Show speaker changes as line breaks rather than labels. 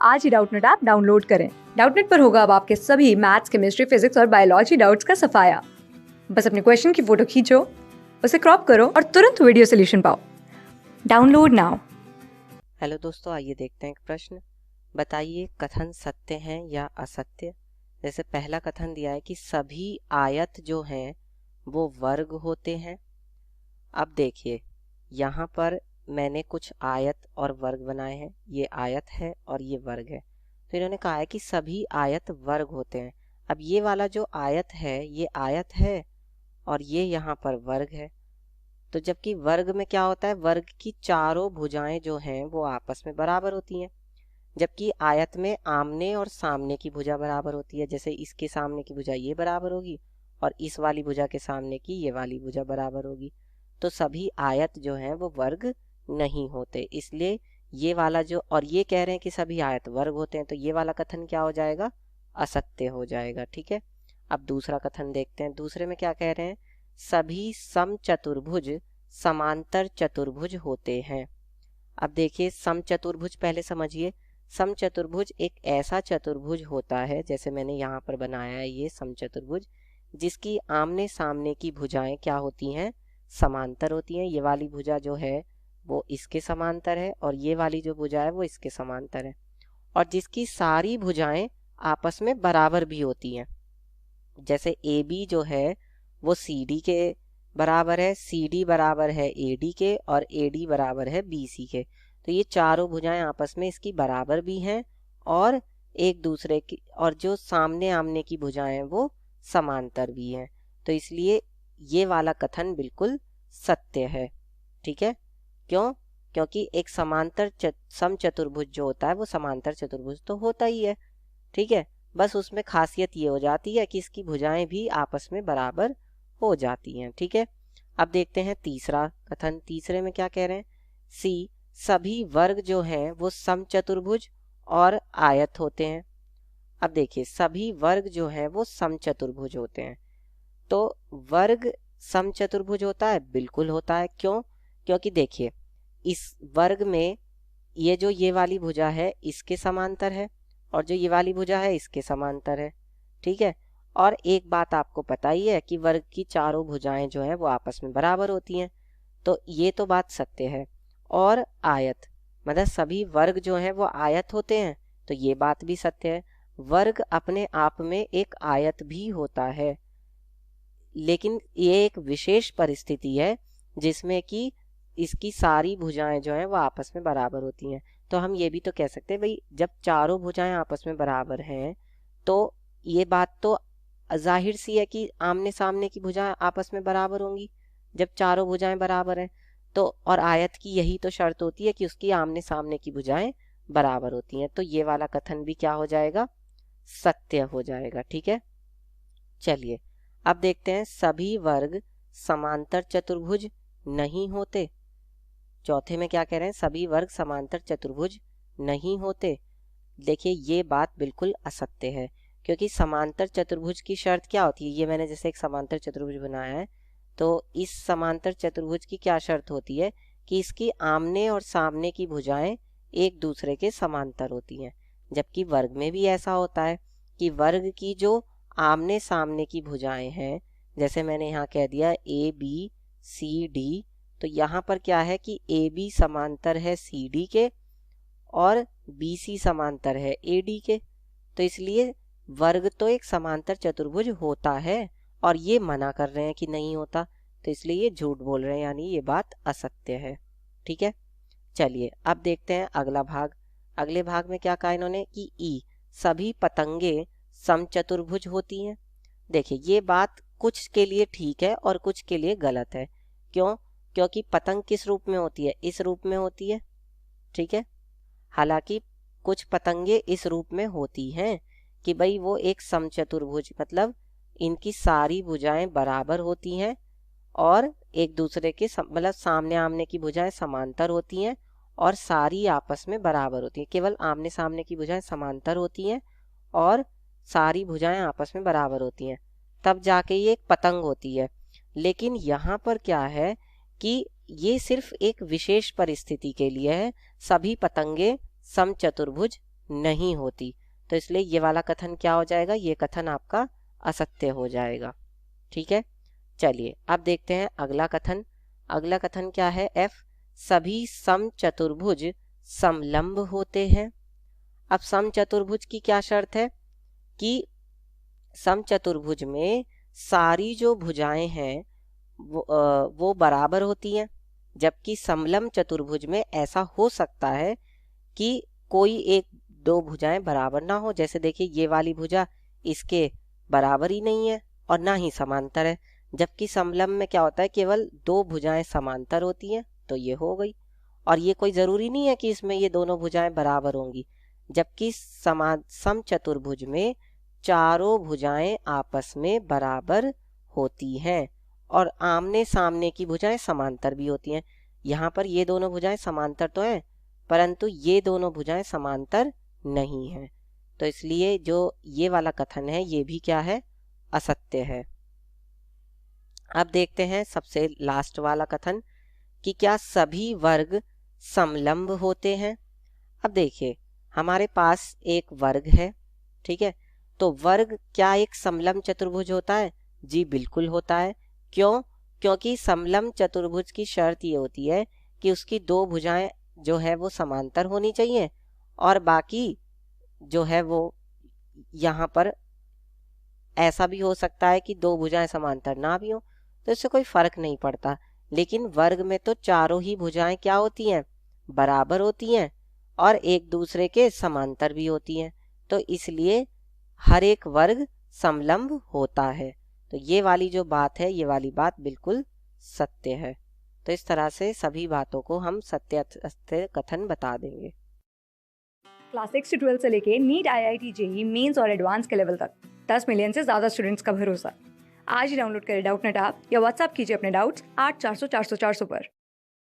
आज ही Doubtnut app download करें। Doubtnut पर होगा अब आपके सभी मैथ्स, केमिस्ट्री, फिजिक्स और बायोलॉजी डाउट्स का सफाया। बस अपने क्वेश्चन की फोटो खींचो, उसे क्रॉप करो और तुरंत वीडियो सोल्यूशन पाओ। Download now.
हेलो दोस्तों, आइए देखते हैं एक प्रश्न। बताइए कथन सत्य हैं या असत्य। जैसे पहला कथन दिया है कि सभी आयत जो हैं वो वर्ग होते हैं। अब देखिए यहाँ पर मैंने कुछ आयत और वर्ग बनाए हैं। ये आयत है और ये वर्ग है। तो इन्होंने कहा है कि सभी आयत वर्ग होते हैं। अब ये वाला जो आयत है ये आयत है और ये यहाँ पर वर्ग है। तो जबकि वर्ग में क्या होता है, वर्ग की चारों भुजाएं जो हैं वो आपस में बराबर होती हैं, जबकि आयत में आमने और सामने की भुजा बराबर होती है। जैसे इसके सामने की भुजा ये बराबर होगी और इस वाली भुजा के सामने की ये वाली भुजा बराबर होगी। तो सभी आयत जो हैं वो वर्ग नहीं होते। इसलिए ये वाला जो, और ये कह रहे हैं कि सभी आयत वर्ग होते हैं, तो ये वाला कथन क्या हो जाएगा, असत्य हो जाएगा। ठीक है। अब दूसरा कथन देखते हैं। दूसरे में क्या कह रहे हैं, सभी समचतुर्भुज समांतर चतुर्भुज होते हैं। अब देखिए समचतुर्भुज पहले समझिए। समचतुर्भुज एक ऐसा चतुर्भुज होता है, जैसे मैंने यहाँ पर बनाया है ये समचतुर्भुज, जिसकी आमने सामने की भुजाएं क्या होती हैं, समांतर होती हैं। ये वाली भुजा जो है वो इसके समांतर है और ये वाली जो भुजा है वो इसके समांतर है, और जिसकी सारी भुजाएं आपस में बराबर भी होती हैं। जैसे ए बी जो है वो सी डी के बराबर है, सी डी बराबर है ए डी के और ए डी बराबर है बी सी के। तो ये चारों भुजाएं आपस में इसकी बराबर भी हैं और एक दूसरे की, और जो सामने आमने की भुजाएं हैं वो समांतर भी हैं। तो इसलिए ये वाला कथन बिल्कुल सत्य है। ठीक है। क्यों? क्योंकि एक समांतर समचतुर्भुज जो होता है वो समांतर चतुर्भुज तो होता ही है। ठीक है। बस उसमें खासियत ये हो जाती है कि इसकी भुजाएं भी आपस में बराबर हो जाती हैं। ठीक है। अब देखते हैं तीसरा कथन। तीसरे में क्या कह रहे हैं, सी सभी वर्ग जो हैं वो समचतुर्भुज और आयत होते हैं। अब देखिए सभी वर्ग जो हैं वो समचतुर्भुज होते हैं। तो वर्ग समचतुर्भुज होता है, बिल्कुल होता है। क्यों? क्योंकि देखिए इस वर्ग में ये जो ये वाली भुजा है इसके समांतर है और जो ये वाली भुजा है इसके समांतर है। ठीक है। और एक बात आपको पता ही है कि वर्ग की चारों भुजाएं जो हैं वो आपस में बराबर होती हैं। तो ये तो बात सत्य है। और आयत मतलब सभी वर्ग जो हैं वो आयत होते हैं, तो ये बात भी सत्य है। वर्ग अपने आप में एक आयत भी होता है, लेकिन ये एक विशेष परिस्थिति है जिसमें कि इसकी सारी भुजाएं जो हैं वो आपस में बराबर होती हैं। तो हम ये भी तो कह सकते हैं भाई जब चारों भुजाएं आपस में बराबर हैं तो ये बात तो जाहिर सी है कि आमने सामने की भुजाएं आपस में बराबर होंगी जब चारों भुजाएं बराबर हैं। तो और आयत की यही तो शर्त होती है कि उसकी आमने सामने की भुजाएं बराबर होती हैं। तो ये वाला कथन भी क्या हो जाएगा, सत्य हो जाएगा। ठीक है। चलिए अब देखते हैं सभी वर्ग समांतर चतुर्भुज नहीं होते। चौथे में क्या कह रहे हैं, सभी वर्ग समांतर चतुर्भुज नहीं होते। देखिए ये बात बिल्कुल असत्य है, क्योंकि समांतर चतुर्भुज की शर्त क्या होती है, ये मैंने जैसे एक समांतर चतुर्भुज बनाया है, तो इस समांतर चतुर्भुज की क्या शर्त होती है कि इसकी आमने और सामने की भुजाएं एक दूसरे के समांतर होती हैं। जबकि वर्ग में भी ऐसा होता है कि वर्ग की जो आमने सामने की भुजाएं हैं, जैसे मैंने यहाँ कह दिया ए बी सी डी, तो यहाँ पर क्या है कि ए बी समांतर है सी डी के और बी सी समांतर है ए डी के। तो इसलिए वर्ग तो एक समांतर चतुर्भुज होता है और ये मना कर रहे हैं कि नहीं होता, तो इसलिए ये झूठ बोल रहे हैं, यानी ये बात असत्य है। ठीक है। चलिए अब देखते हैं अगला भाग। अगले भाग में क्या कहा इन्होंने कि ई सभी पतंगे समचतुर्भुज होती हैं। देखिए ये बात कुछ के लिए ठीक है और कुछ के लिए गलत है। क्यों? क्योंकि पतंग किस रूप में होती है, इस रूप में होती है। ठीक है। हालांकि कुछ पतंगे इस रूप में होती हैं कि भाई वो एक समचतुर्भुज, मतलब इनकी सारी भुजाएं बराबर होती हैं और एक दूसरे के मतलब सामने आमने की भुजाएं समांतर होती हैं और सारी आपस में बराबर होती हैं। केवल आमने सामने की भुजाएं समांतर होती हैं और सारी भुजाएं आपस में बराबर होती हैं, तब जाके ये एक पतंग होती है। लेकिन यहाँ पर क्या है कि ये सिर्फ एक विशेष परिस्थिति के लिए है, सभी पतंगे समचतुर्भुज नहीं होती। तो इसलिए ये वाला कथन क्या हो जाएगा, ये कथन आपका असत्य हो जाएगा। ठीक है, चलिए अब देखते हैं अगला कथन। अगला कथन क्या है, एफ, सभी समचतुर्भुज समलंब होते हैं। अब समचतुर्भुज की क्या शर्त है कि समचतुर्भुज में सारी जो भुजाएं हैं वो बराबर होती हैं, जबकि समलंब चतुर्भुज में ऐसा हो सकता है कि कोई एक दो भुजाएं बराबर ना हो। जैसे देखिए ये वाली भुजा इसके बराबर ही नहीं है और ना ही समांतर है, जबकि समलंब में क्या होता है, केवल दो भुजाएं समांतर होती हैं। तो ये हो गई, और ये कोई ज़रूरी नहीं है कि इसमें ये दोनों भुजाएं बराबर होंगी, जबकि समचतुर्भुज में चारों भुजाएं आपस में बराबर होती हैं और आमने सामने की भुजाएं समांतर भी होती हैं। यहाँ पर ये दोनों भुजाएं समांतर तो हैं, परंतु ये दोनों भुजाएं समांतर नहीं हैं। तो इसलिए जो ये वाला कथन है ये भी क्या है, असत्य है। अब देखते हैं सबसे लास्ट वाला कथन कि क्या सभी वर्ग समलंब होते हैं। अब देखिए हमारे पास एक वर्ग है, ठीक है, तो वर्ग क्या एक समलंब चतुर्भुज होता है? जी बिल्कुल होता है। क्यों? क्योंकि समलंब चतुर्भुज की शर्त ये होती है कि उसकी दो भुजाएं जो है वो समांतर होनी चाहिए और बाकी जो है वो यहाँ पर ऐसा भी हो सकता है कि दो भुजाएं समांतर ना भी हो, तो इससे कोई फर्क नहीं पड़ता। लेकिन वर्ग में तो चारों ही भुजाएं क्या होती हैं, बराबर होती हैं और एक दूसरे के समांतर भी होती हैं। तो इसलिए हर एक वर्ग समलंब होता है। तो ये वाली जो बात है, ये वाली बात बिल्कुल सत्य है। तो इस तरह से सभी बातों को हम सत्य असत्य कथन बता देंगे।
क्लास 6 से 12 से लेके नीट, IIT, JEE मेंस और एडवांस के लेवल तक 10 मिलियन से ज्यादा स्टूडेंट्स का भरोसा। आज ही डाउनलोड करें डाउटनेट ऐप या व्हाट्सएप कीजिए अपने डाउट्स 8400 400 400 पर।